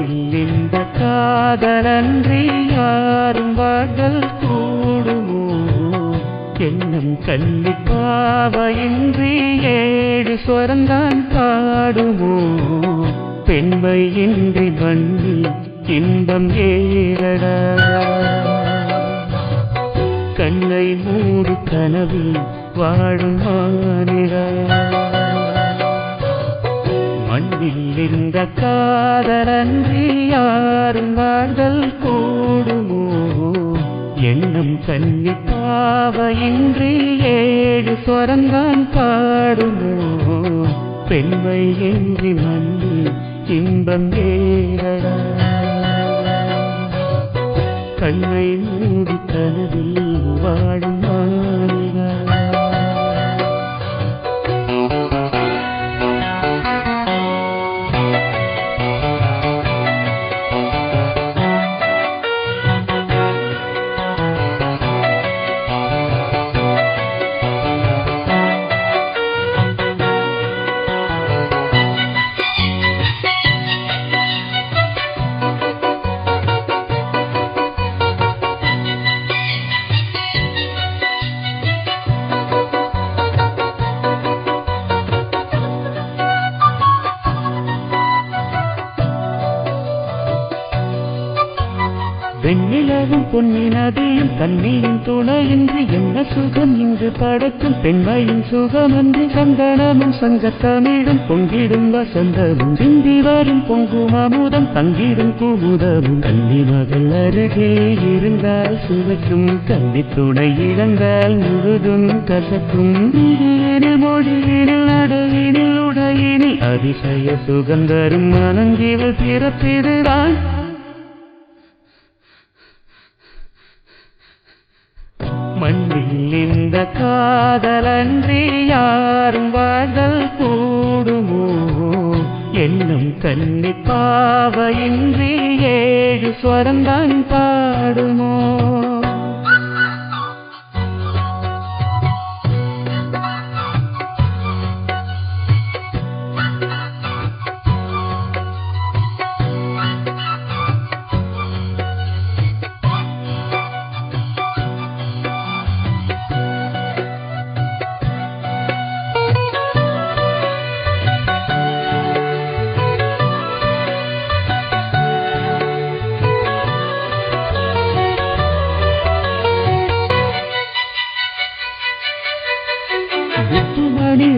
மண்ணில் இந்த காதலன்றி யாரும் வாழல் கூடுமோ என்னும் கன்னிப்பாவையின்றி ஏழு ஸ்வரந்தான் பாடுமோ பெண்மையின்றி மண்ணில் இன்பம் ஏறடா கண்ணை மூடு கனவில் வாழும் மானிடா மண்ணில் இந்த காதலன்றி யாரும் வாழ்தல் கூடுமோ எண்ணம் கன்னிப்பாவையின்றி ஏழு ஸ்வரந்தான் பாடுமோ பெண்மையின்றி மண்ணில் இன்பம் ஏறடா கண்ணை மூடி கனவில் வாழும் மானிடா வெண்ணிலவும் பொன்னினதையும் கண்ணீரின் துணையின்றி என்ன சுகம் இங்கு படைக்கும் பெண்மையின் சுகமன்றி சந்தனமும் சங்கத்தமிழும் பொங்கிடும் வசந்தமும் சிந்தி வரும் பொங்கும் அமுதம் தங்கிடும் குமுதமும் கன்னி மகள் அருகே இருந்தால் சுவைக்கும் கன்னி துணை இழந்தால் முழுதும் கசக்கும் மொழியினில் நடையினில் உடையினில் அதிசய சுகந்தரும் மனங்கிவள் பிறப்பிதுதான் மண்ணில் இந்த காதலன்றி யாரும் வாழ்தல் கூடுமோ என்னும் கன்னிப்பாவையின்றி ஏழு ஸ்வரந்தான் பாடுமோ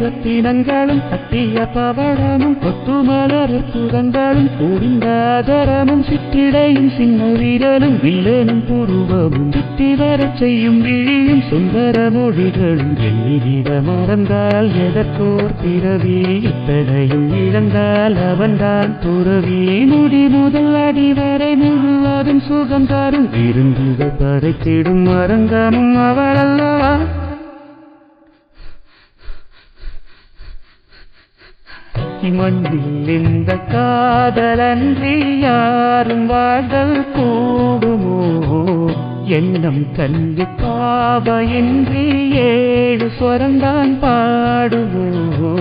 ரத்தினங்களும் சத்திய பவளமும் கொத்துமலர் சுகங்களும் கூடிந்தாதரமும் சிற்றிடையும் சின்ன வீரலும் வில்லனும் புருவமும் சுற்றி வரச் செய்யும் விழியும் சுந்தர மொழிகளும் எண்ணிட மறந்தால் எதற்கோர் பிறவி இத்தனையும் இழந்தால் அவன்தான் துறவி முடி முதல் அடி வரை முழுவதும் சுகம் தரும் விருந்துகள் படைத்திடும் அரங்கமும் அவளல்லவா மண்ணில் இந்த காதலன்றி யாரும் வாழ்தல் கூடுமோ எண்ணம் கன்னிப்பாவையின்றி ஏழு ஸ்வரந்தான் பாடுமோ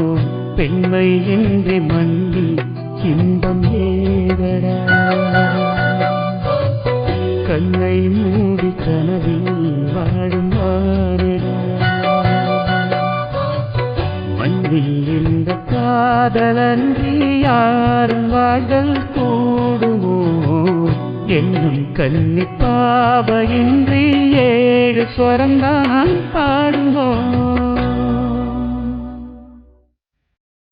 பெண்மையின்றி மண்ணில் இன்பம் ஏறடா கண்ணை மூடி கனவில் வாழும் மானிடா மண்ணில் இந்த காதலன்றி யாரும் வாழ்தல் கூடுமோ என்னும் கன்னிப்பாவையின்றி ஏழு ஸ்வரந்தான் பாடுமோ